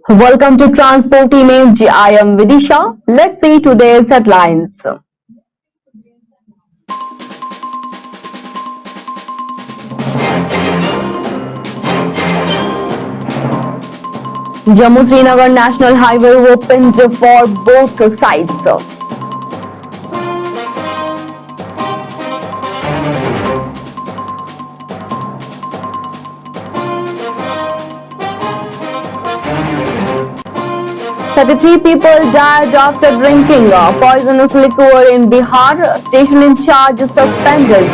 Welcome to Transport Image. I am Vidisha. Let's see today's headlines. Jammu Srinagar National Highway opened for both sides. 33 people died after drinking poisonous liquor in Bihar. Station in charge suspended.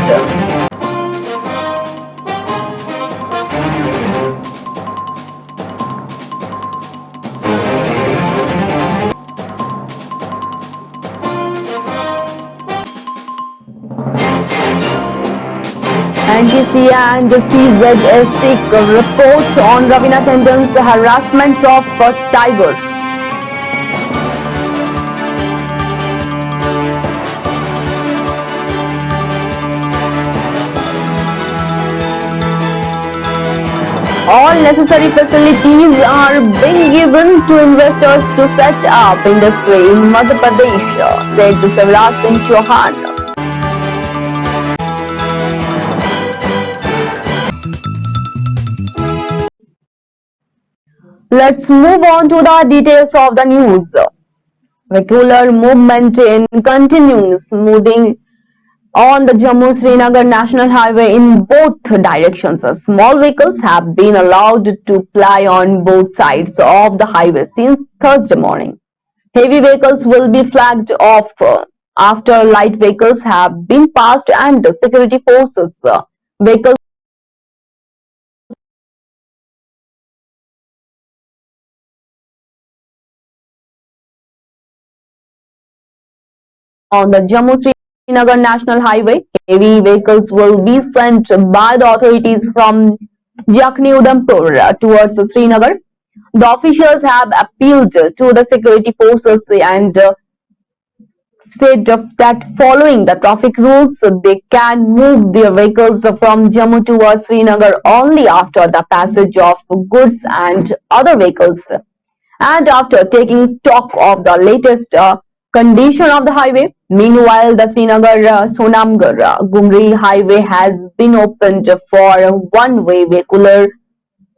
NTC and CZS seek report on Ravina Tandon's harassment of Tiger. All necessary facilities are being given to investors to set up industry in Madhya Pradesh, said Shivraj Singh Chauhan. Let's move on to the details of the news. Vehicular movement continues moving on the Jammu-Srinagar National Highway in both directions. Small vehicles have been allowed to ply on both sides of the highway since Thursday morning. Heavy vehicles will be flagged off after light vehicles have been passed and security forces vehicles on the Jammu-Srinagar National Highway. Heavy vehicles will be sent by the authorities from Jakni Udhampur towards Srinagar. The officials have appealed to the security forces and said that following the traffic rules, they can move their vehicles from Jammu towards Srinagar only after the passage of goods and other vehicles, and after taking stock of the latest condition of the highway. Meanwhile, the Srinagar-Sonamgarh Gumri highway has been opened for one-way vehicular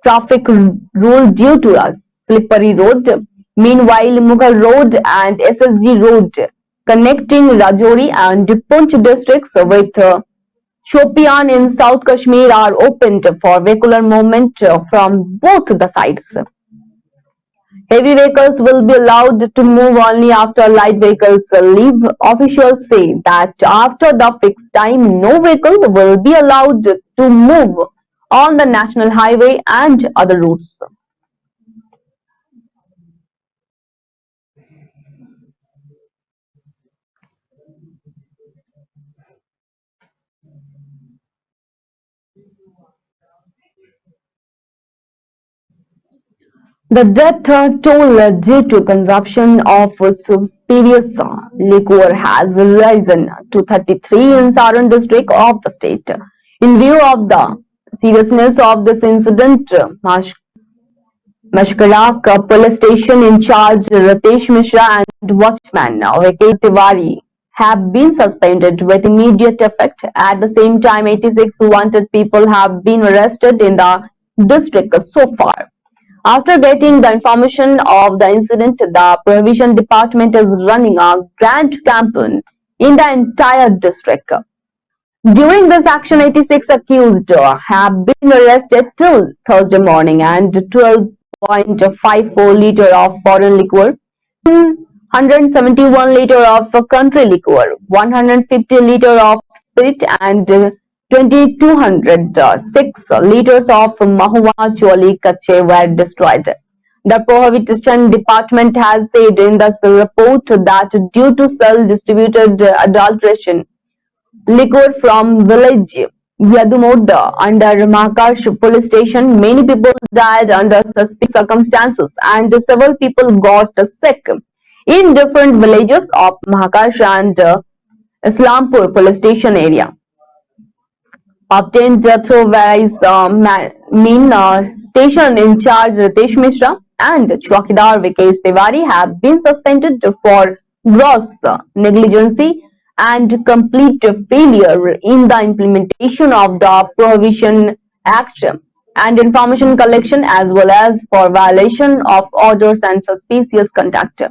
traffic rule due to a slippery road. Meanwhile, Mughal Road and SSG Road connecting Rajouri and Poonch districts with Shopian in South Kashmir are opened for vehicular movement from both the sides. Heavy vehicles will be allowed to move only after light vehicles leave. Officials say that after the fixed time, no vehicle will be allowed to move on the national highway and other routes. The death toll due to consumption of spurious liquor has risen to 33 in Saran district of the state. In view of the seriousness of this incident, Mashkarak police station in charge Ritesh Mishra and watchman Vikas Tiwari have been suspended with immediate effect. At the same time, 86 wanted people have been arrested in the district so far. After getting the information of the incident, the Prohibition Department is running a grand campaign in the entire district. During this action, 86 accused have been arrested till Thursday morning, and 12.54 litre of foreign liquor, 171 litre of country liquor, 150 litre of spirit and 2,206 litres of Mahua Choli Kache were destroyed. The Prohibition Department has said in this report that due to self-distributed adulteration liquor from village Yadumoda under Makash police station, many people died under suspicious circumstances and several people got sick. in different villages of Mahakash and Islampur police station area. Obtained through various mean station in charge Ritesh Mishra and Chowkidar Vikesh Tiwari have been suspended for gross negligence and complete failure in the implementation of the Prohibition Act and information collection as well as for violation of orders and suspicious conduct.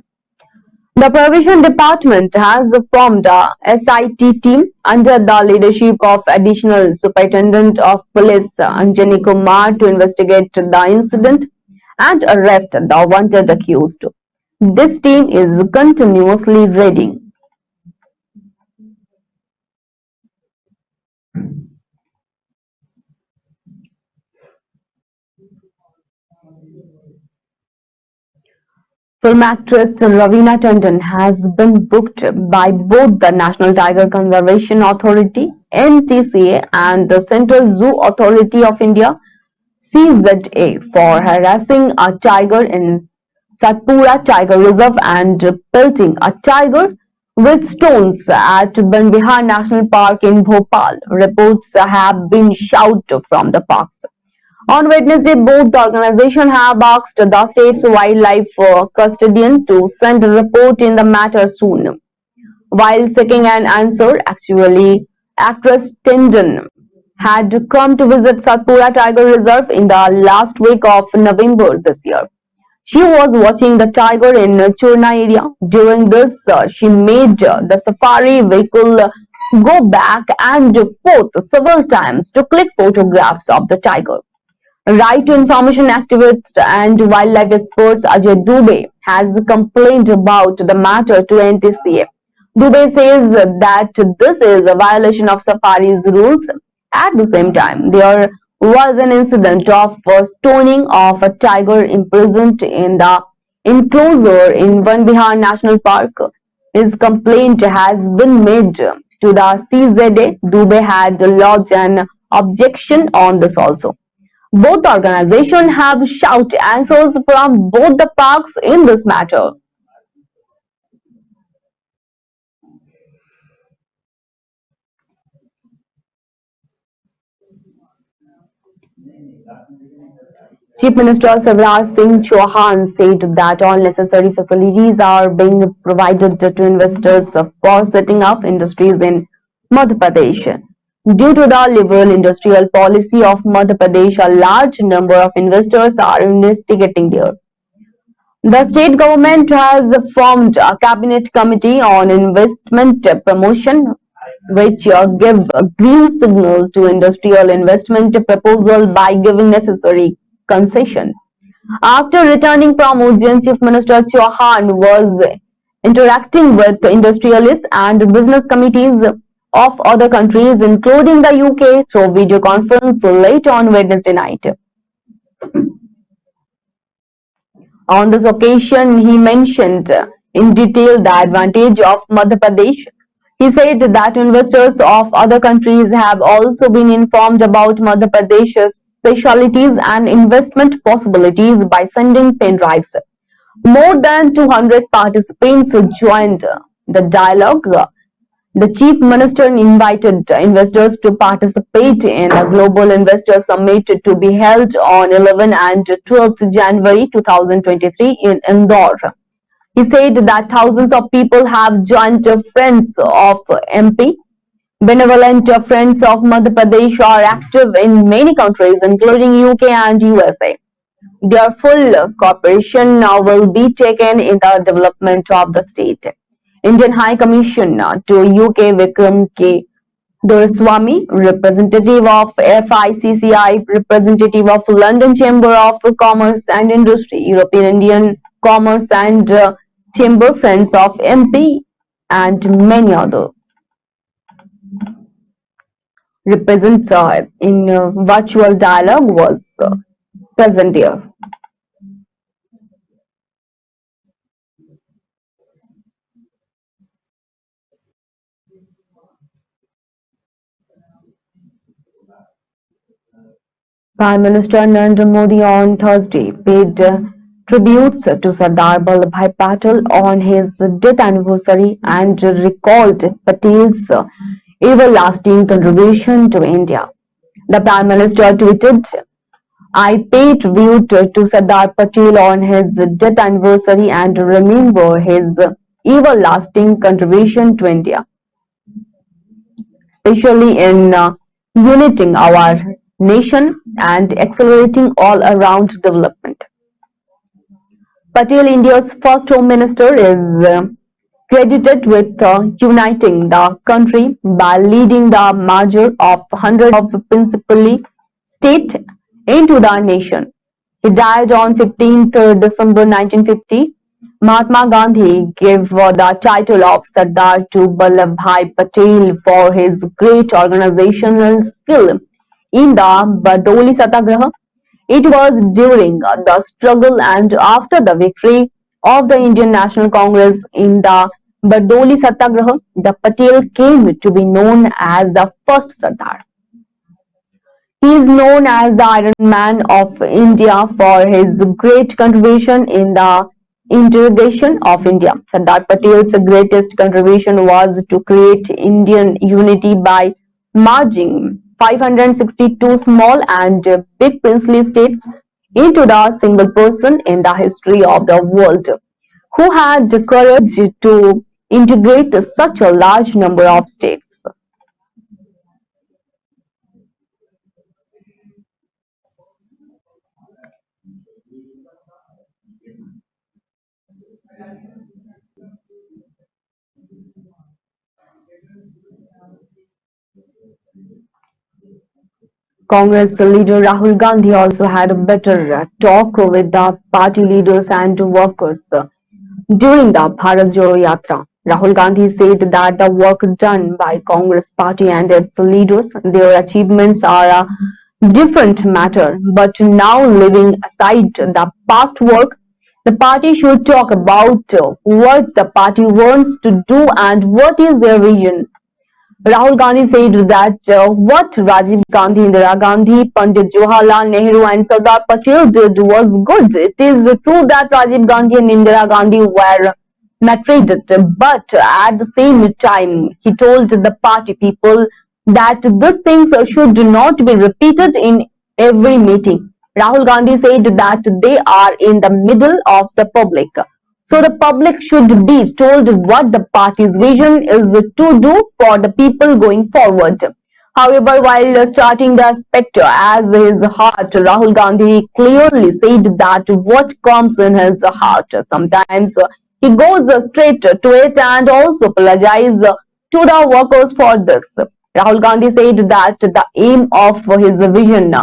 The Provision Department has formed a SIT team under the leadership of Additional Superintendent of Police Anjani Kumar to investigate the incident and arrest the wanted accused. This team is continuously raiding. Film actress Raveena Tandon has been booked by both the National Tiger Conservation Authority (NTCA) and the Central Zoo Authority of India (CZA) for harassing a tiger in Satpura Tiger Reserve and pelting a tiger with stones at Banbihar National Park in Bhopal. Reports have been shouted from the parks. On Wednesday, both the organizations have asked the state's wildlife custodian to send a report in the matter soon. While seeking an answer, actually, actress Tendon had come to visit Satpura Tiger Reserve in the last week of November this year. She was watching the tiger in Churna area. During this, she made the safari vehicle go back and forth several times to click photographs of the tiger. Right to information activist and wildlife expert Ajay Dubey has complained about the matter to NTCA. Dubey says that this is a violation of Safari's rules. At the same time, there was an incident of stoning of a tiger imprisoned in the enclosure in Van Bihar National Park. His complaint has been made to the CZA. Dubey had lodged an objection on this also. Both organizations have shouted answers from both the parks in this matter. Chief Minister Shivraj Singh Chauhan said that all necessary facilities are being provided to investors for setting up industries in Madhya Pradesh. Due to the liberal industrial policy of Madhya Pradesh, a large number of investors are investigating there. The state government has formed a cabinet committee on investment promotion, which give a green signal to industrial investment proposal by giving necessary concession. After returning from Ujjain, Chief Minister Chauhan was interacting with industrialists and business committees of other countries, including the UK, through video conference late on Wednesday night. On this occasion, he mentioned in detail the advantage of Madhya Pradesh. He said that investors of other countries have also been informed about Madhya Pradesh's specialities and investment possibilities by sending pen drives. More than 200 participants joined the dialogue. The Chief Minister invited investors to participate in a Global Investor Summit to be held on 11 and 12 January 2023 in Indore. He said that thousands of people have joined Friends of MP. Benevolent Friends of Madhya Pradesh are active in many countries, including UK and USA. Their full cooperation now will be taken in the development of the state. Indian High Commissioner to UK Vikram K. Doraiswamy, representative of FICCI, representative of London Chamber of Commerce and Industry, European Indian Commerce and Chamber Friends of MP, and many other represents in virtual dialogue was present here. Prime Minister Narendra Modi on Thursday paid tributes to Sardar Vallabhbhai Patel on his death anniversary and recalled Patel's everlasting contribution to India. The Prime Minister tweeted, I pay tribute to Sardar Patel on his death anniversary and remember his everlasting contribution to India, especially in uniting our nation and accelerating all-around development. Patel, India's first Home Minister, is credited with uniting the country by leading the merger of hundreds of principally states into the nation. He died on 15th December 1950. Mahatma Gandhi gave the title of Sardar to Vallabhbhai Patel for his great organizational skill in the Bardoli Satyagraha. It was during the struggle and after the victory of the Indian National Congress in the Bardoli Satyagraha that Patel came to be known as the first Sardar. He is known as the Iron Man of India for his great contribution in the integration of India. Sardar Patel's greatest contribution was to create Indian unity by merging 562 small and big princely states into the single person in the history of the world who had the courage to integrate such a large number of states. Congress leader Rahul Gandhi also had a better talk with the party leaders and workers during the Bharat Jodo Yatra. Rahul Gandhi said that the work done by Congress party and its leaders, their achievements are a different matter. But now, leaving aside the past work, the party should talk about what the party wants to do and what is their vision. Rahul Gandhi said that what Rajiv Gandhi, Indira Gandhi, Pandit Jawaharlal Nehru and Sardar Patel did was good. It is true that Rajiv Gandhi and Indira Gandhi were martyred, but at the same time, he told the party people that these things should not be repeated in every meeting. Rahul Gandhi said that they are in the middle of the public. So the public should be told what the party's vision is to do for the people going forward. However, while starting the spectre as his heart, Rahul Gandhi clearly said that what comes in his heart. Sometimes he goes straight to it and also apologizes to the workers for this. Rahul Gandhi said that the aim of his vision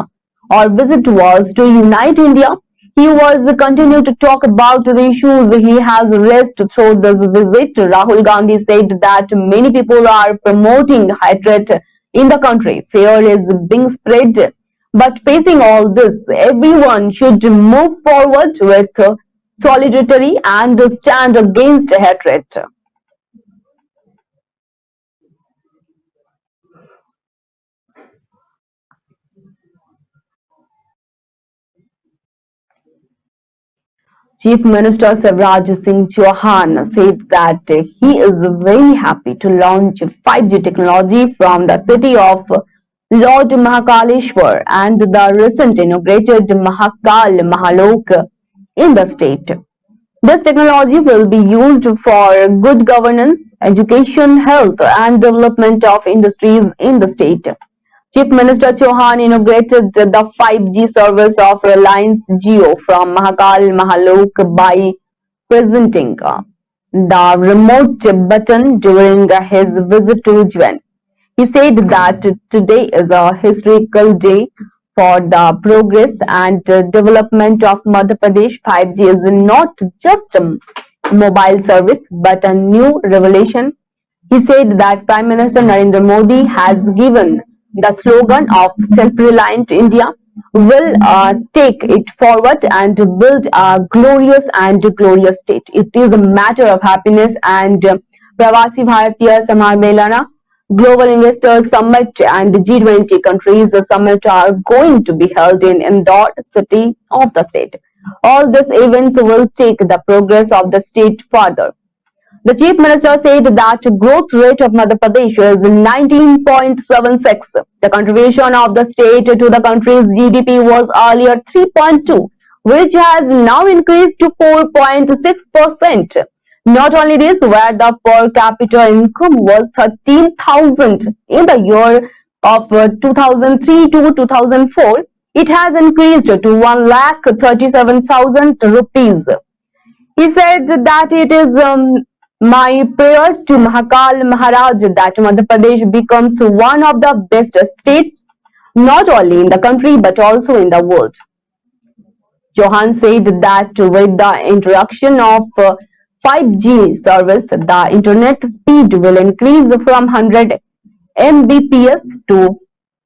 or visit was to unite India. He was continued to talk about the issues he has raised through this visit. Rahul Gandhi said that many people are promoting hatred in the country. Fear is being spread. But facing all this, everyone should move forward with solidarity and stand against hatred. Chief Minister Shivraj Singh Chauhan said that he is very happy to launch 5G technology from the city of Lord Mahakaleshwar and the recent inaugurated Mahakal Mahalok in the state. This technology will be used for good governance, education, health and development of industries in the state. Chief Minister Chauhan inaugurated the 5G service of Reliance Jio from Mahakal Mahalok by presenting the remote button during his visit to Ujjain. He said that today is a historical day for the progress and development of Madhya Pradesh. 5G is not just a mobile service but a new revelation. He said that Prime Minister Narendra Modi has given the slogan of self-reliant India will take it forward and build a glorious state. It is a matter of happiness and Pravasi Bharatiya Sammelana, Global Investors Summit and G20 countries summit are going to be held in Indore, city of the state. All these events will take the progress of the state further. The chief minister said that growth rate of Madhya Pradesh is 19.76. The contribution of the state to the country's GDP was earlier 3.2, which has now increased to 4.6%. Not only this, where the per capita income was 13,000 in the year of 2003 to 2004, it has increased to 1,37,000 rupees. He said that it is my prayers to Mahakal Maharaj that Madhya Pradesh becomes one of the best states, not only in the country but also in the world. Johan said that with the introduction of 5G service, the internet speed will increase from 100 Mbps to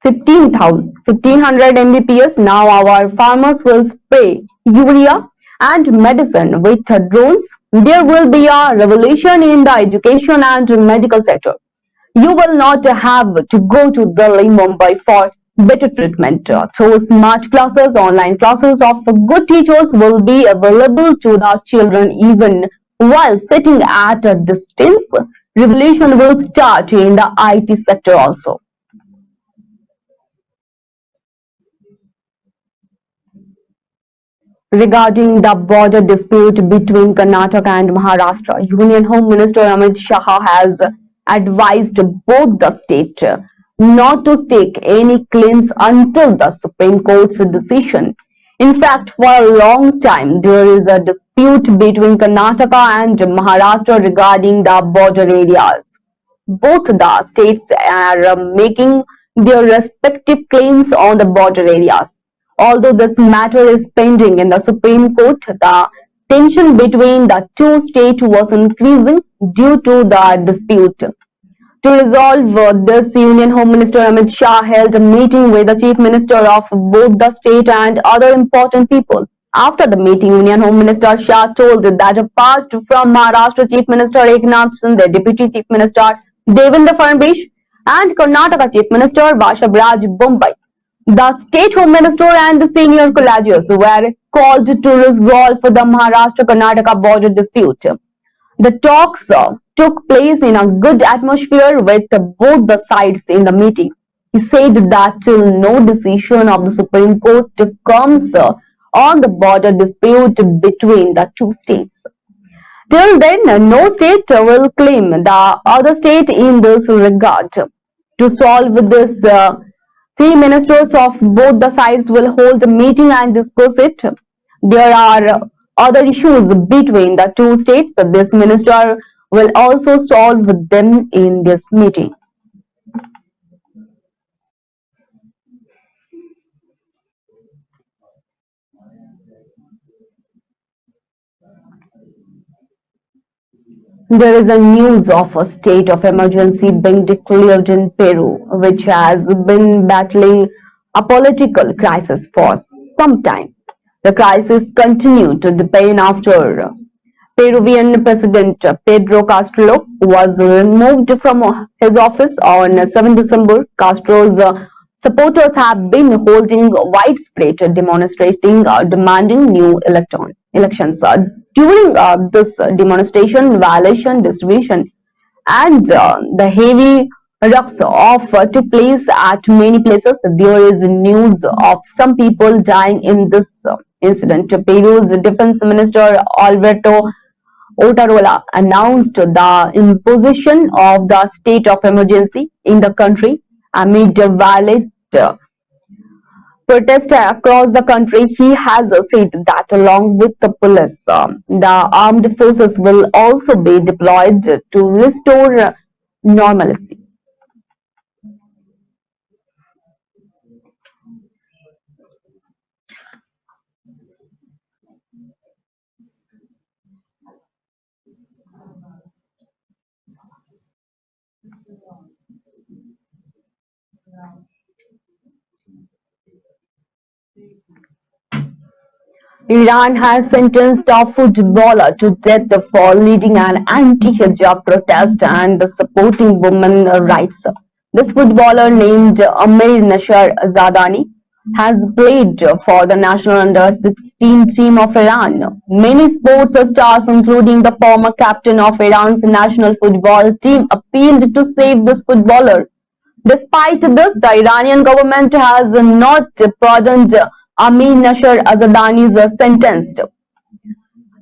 1500 Mbps. Now our farmers will spray urea and medicine with drones. There will be a revolution in the education and medical sector. You will not have to go to Delhi, Mumbai for better treatment. Through smart classes, online classes of good teachers will be available to the children even while sitting at a distance. Revolution will start in the IT sector also. Regarding the border dispute between Karnataka and Maharashtra, Union Home Minister Amit Shah has advised both the states not to stake any claims until the Supreme Court's decision. In fact, for a long time, there is a dispute between Karnataka and Maharashtra regarding the border areas. Both the states are making their respective claims on the border areas. Although this matter is pending in the Supreme Court, the tension between the two states was increasing due to the dispute. To resolve this, Union Home Minister Amit Shah held a meeting with the Chief Minister of both the state and other important people. After the meeting, Union Home Minister Shah told that apart from Maharashtra Chief Minister Eknath Shinde, Deputy Chief Minister Devendra Fadnavis and Karnataka Chief Minister Vashavraj Bombay, the State Home Minister and senior colleagues were called to resolve the Maharashtra-Karnataka border dispute. The talks took place in a good atmosphere with both the sides in the meeting. He said that till no decision of the Supreme Court comes on the border dispute between the two states. Till then, no state will claim the other state in this regard. To solve this, three ministers of both the sides will hold a meeting and discuss it. There are other issues between the two states. This minister will also solve them in this meeting. There is a news of a state of emergency being declared in Peru, which has been battling a political crisis for some time. The crisis continued to deepen after Peruvian President Pedro Castro was removed from his office on 7 December. Castro's supporters have been holding widespread demonstrating demanding new elections. During this demonstration, violation, distribution, and the heavy rucks off took place at many places. There is news of some people dying in this incident. Peru's Defense Minister Alberto Otarola announced the imposition of the state of emergency in the country amid violent protests across the country. He has said that along with the police, the armed forces will also be deployed to restore normalcy. Iran has sentenced a footballer to death for leading an anti-hijab protest and supporting women's rights. This footballer named Amir Nashar Zadani has played for the national under-16 team of Iran. Many sports stars, including the former captain of Iran's national football team, appealed to save this footballer. Despite this, the Iranian government has not pardoned Amin Nasser Azadani's sentence.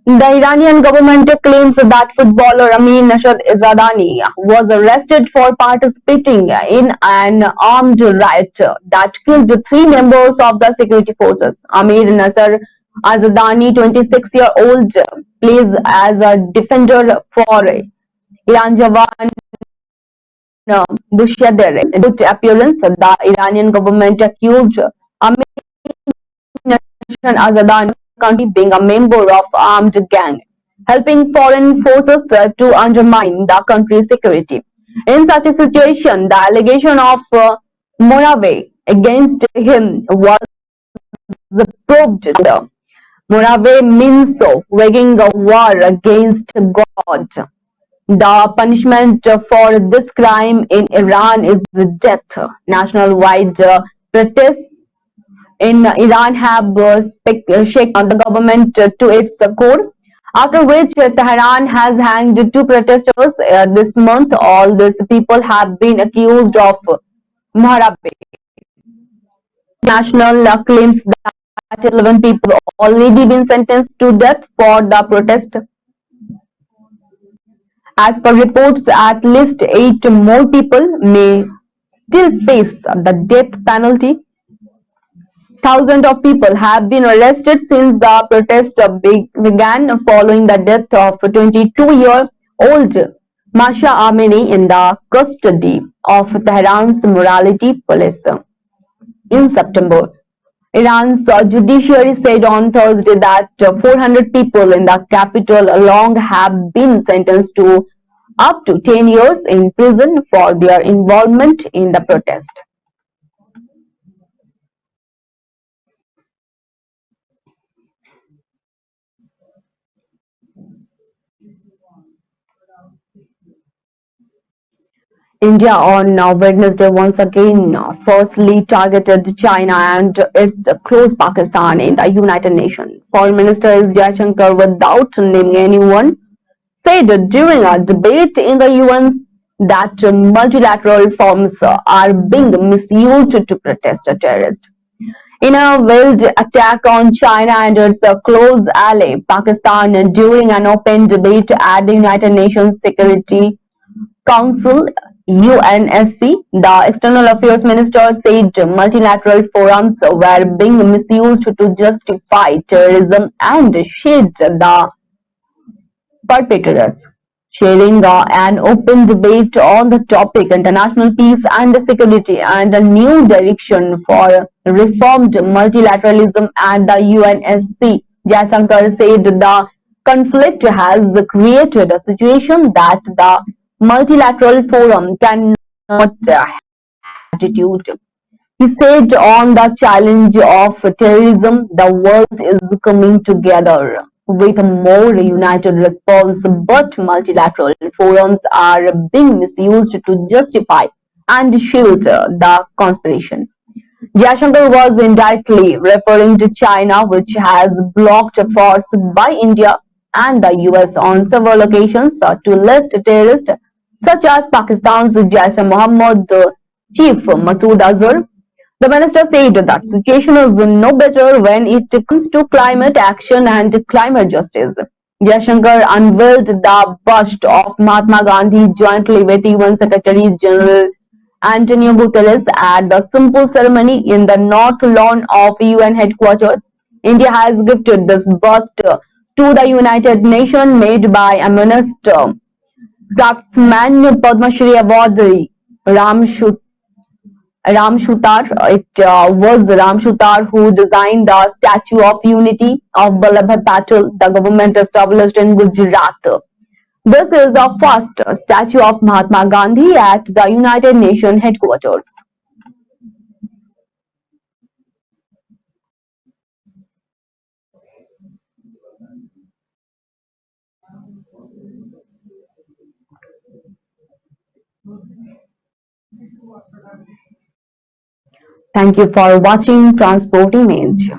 The Iranian government claims that footballer Amin Nasser Zadani was arrested for participating in an armed riot that killed three members of the security forces. Amir Nasser Azadani, 26-year-old, plays as a defender for Iran Jawan Bushadere. In good appearance, the Iranian government accused Amir Azadan country being a member of armed gang, helping foreign forces to undermine the country's security. In such a situation, the allegation of Morave against him was proved. Morave means waging a war against God. The punishment for this crime in Iran is death. Nationwide protests in Iran have shaken the government to its core, after which Tehran has hanged two protesters this month. All these people have been accused of Maharabe. National claims that 11 people have already been sentenced to death for the protest. As per reports, at least 8 more people may still face the death penalty. Thousands of people have been arrested since the protest began following the death of 22-year-old Masha Amini in the custody of Tehran's morality police. In September, Iran's judiciary said on Thursday that 400 people in the capital alone have been sentenced to up to 10 years in prison for their involvement in the protest. India on Wednesday once again firstly targeted China and its close Pakistan in the United Nations. Foreign Minister S. Jaishankar, without naming anyone, said during a debate in the UN that multilateral forms are being misused to protest terrorists. In a veiled attack on China and its close ally Pakistan during an open debate at the United Nations Security Council (UNSC), the External Affairs Minister said multilateral forums were being misused to justify terrorism and shield the perpetrators. Chairing an open debate on the topic international peace and security and a new direction for reformed multilateralism at the UNSC, Jaishankar said the conflict has created a situation that the multilateral forum cannot attitude. He said on the challenge of terrorism, the world is coming together with a more united response, but multilateral forums are being misused to justify and shield the conspiration. Jaishankar was indirectly referring to China, which has blocked efforts by India and the US on several occasions to list terrorists such as Pakistan's Jaish-e-Mohammed chief Masood Azhar. The minister said that situation is no better when it comes to climate action and climate justice. Jaishankar unveiled the bust of Mahatma Gandhi jointly with UN Secretary General Antonio Guterres at the simple ceremony in the north lawn of UN headquarters. India has gifted this bust to the United Nations made by eminent craftsman Padma Shri awardee Ram Shutar. It was Ram Shutar who designed the Statue of Unity of Vallabhbhai Patel. The government established in Gujarat. This is the first statue of Mahatma Gandhi at the United Nations headquarters. Thank you for watching Transport Image.